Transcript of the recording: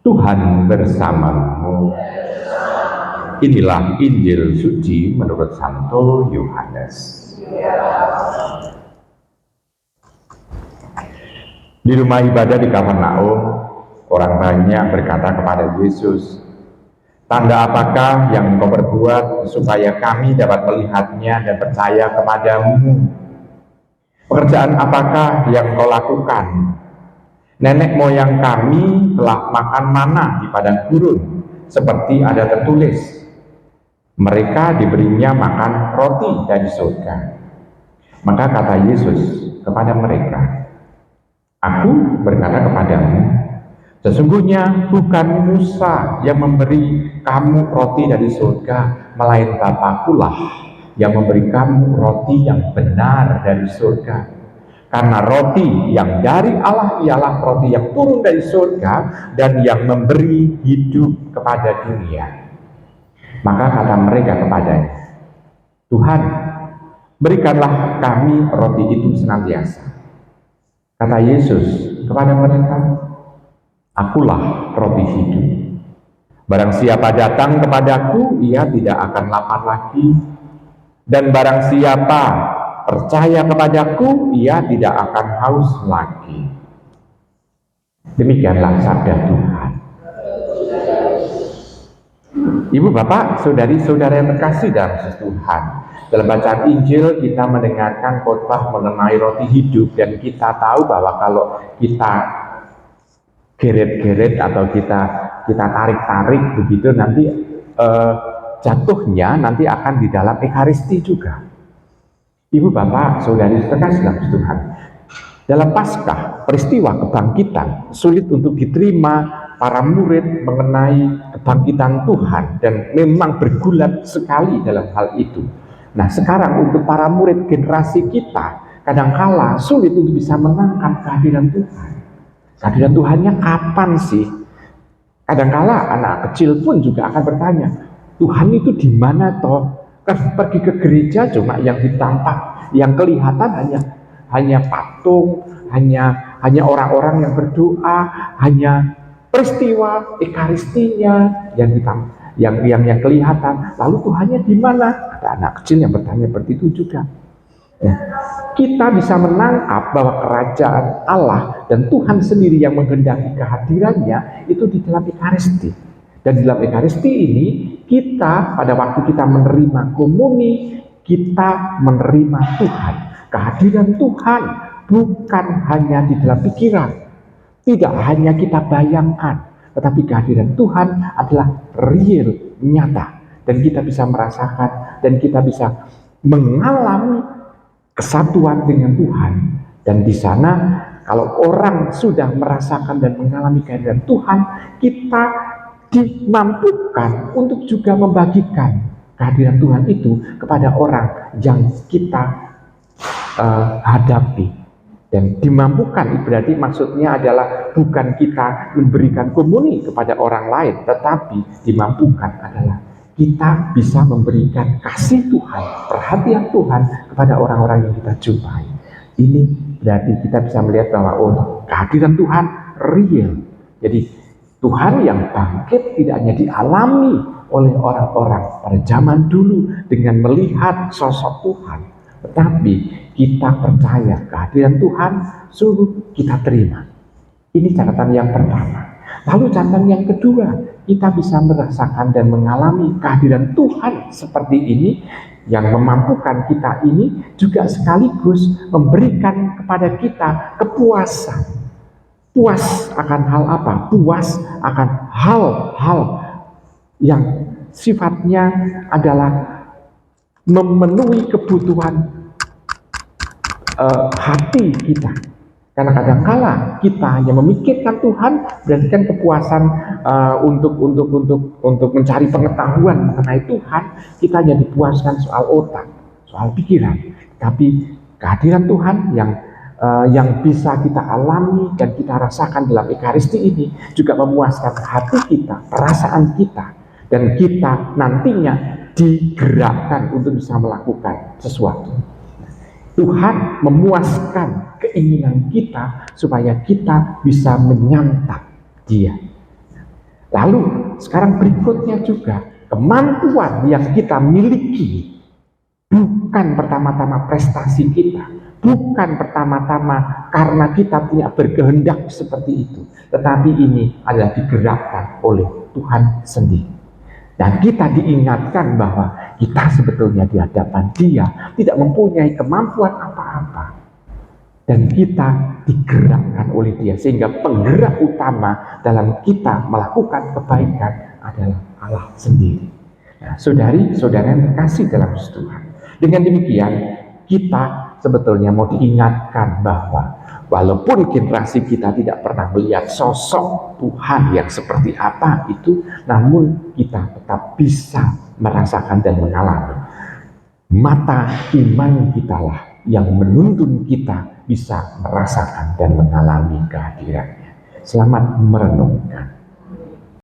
Tuhan bersamamu. Inilah Injil suci menurut Santo Yohanes. Di rumah ibadah di Kapernaum, orang banyak berkata kepada Yesus, "Tanda apakah yang Engkau perbuat supaya kami dapat melihatnya dan percaya kepadamu? Pekerjaan apakah yang Engkau lakukan? Nenek moyang kami telah makan mana di padang gurun, seperti ada tertulis, mereka diberinya makan roti dari surga." Maka kata Yesus kepada mereka, "Aku berkata kepadamu, sesungguhnya bukan Musa yang memberi kamu roti dari surga, melainkan Bapa-Kulah yang memberi kamu roti yang benar dari surga. Karena roti yang dari Allah ialah roti yang turun dari surga dan yang memberi hidup kepada dunia." Maka kata mereka kepadanya, "Tuhan, berikanlah kami roti itu senantiasa." Kata Yesus kepada mereka, "Akulah roti hidup. Barang siapa datang kepadaku, ia tidak akan lapar lagi. Dan barang siapa percaya kepadaku, ia tidak akan haus lagi." Demikianlah sabda Tuhan. Ibu, bapak, saudari-saudara yang terkasih dalam Tuhan, dalam bacaan Injil kita mendengarkan khotbah mengenai roti hidup, dan kita tahu bahwa kalau kita geret-geret atau kita tarik-tarik begitu, nanti jatuhnya nanti akan di dalam Ekaristi juga. Ibu, bapak, saudari terkasih dalam Tuhan, dalam Paskah, peristiwa kebangkitan, sulit untuk diterima para murid mengenai kebangkitan Tuhan, dan memang bergulat sekali dalam hal itu. Nah, sekarang untuk para murid generasi kita, kadangkala sulit untuk bisa menangkap kehadiran Tuhan. Kehadiran Tuhannya kapan sih? Kadangkala anak kecil pun juga akan bertanya, Tuhan itu di mana toh? Kan pergi ke gereja cuma yang ditampak, yang kelihatan hanya patung, hanya orang-orang yang berdoa, hanya peristiwa ekaristinya yang kelihatan. Lalu Tuhannya di mana? Ada anak kecil yang bertanya seperti itu juga. Nah, kita bisa menangkap bahwa kerajaan Allah dan Tuhan sendiri yang menghendaki kehadirannya itu di dalam Ekaristi. Dan di dalam Ekaristi ini, kita pada waktu kita menerima komuni, kita menerima Tuhan. Kehadiran Tuhan bukan hanya di dalam pikiran, tidak hanya kita bayangkan, tetapi kehadiran Tuhan adalah real, nyata. Dan kita bisa merasakan, dan kita bisa mengalami kesatuan dengan Tuhan. Dan di sana, kalau orang sudah merasakan dan mengalami kehadiran Tuhan, kita dimampukan untuk juga membagikan kehadiran Tuhan itu kepada orang yang kita hadapi. Dan dimampukan berarti maksudnya adalah bukan kita memberikan komuni kepada orang lain, tetapi dimampukan adalah kita bisa memberikan kasih Tuhan, perhatian Tuhan kepada orang-orang yang kita jumpai. Ini berarti kita bisa melihat bahwa kehadiran Tuhan real. Jadi Tuhan yang bangkit tidak hanya dialami oleh orang-orang pada zaman dulu dengan melihat sosok Tuhan, tetapi kita percaya kehadiran Tuhan, suruh kita terima. Ini catatan yang pertama. Lalu catatan yang kedua, kita bisa merasakan dan mengalami kehadiran Tuhan seperti ini, yang memampukan kita ini juga sekaligus memberikan kepada kita kepuasan. Puas akan hal apa? Puas akan hal-hal yang sifatnya adalah memenuhi kebutuhan hati kita. Karena kadangkala kita hanya memikirkan Tuhan, berarti kan kepuasan untuk mencari pengetahuan mengenai Tuhan, kita hanya dipuaskan soal otak, soal pikiran. Tapi kehadiran Tuhan yang bisa kita alami dan kita rasakan dalam Ekaristi ini juga memuaskan hati kita, perasaan kita, dan kita nantinya digerakkan untuk bisa melakukan sesuatu. Tuhan memuaskan keinginan kita supaya kita bisa menyantap Dia. Lalu sekarang berikutnya juga, kemampuan yang kita miliki bukan pertama-tama prestasi kita, bukan pertama-tama karena kita punya berkehendak seperti itu, tetapi ini adalah digerakkan oleh Tuhan sendiri. Dan kita diingatkan bahwa kita sebetulnya di hadapan Dia tidak mempunyai kemampuan apa-apa. Dan kita digerakkan oleh Dia, sehingga penggerak utama dalam kita melakukan kebaikan adalah Allah sendiri. Nah, saudari-saudara yang terkasih dalam Tuhan, dengan demikian kita sebetulnya mau diingatkan bahwa walaupun generasi kita tidak pernah melihat sosok Tuhan yang seperti apa itu, namun kita tetap bisa merasakan dan mengalami. Mata iman kitalah yang menuntun kita bisa merasakan dan mengalami kehadirannya. Selamat merenungkan.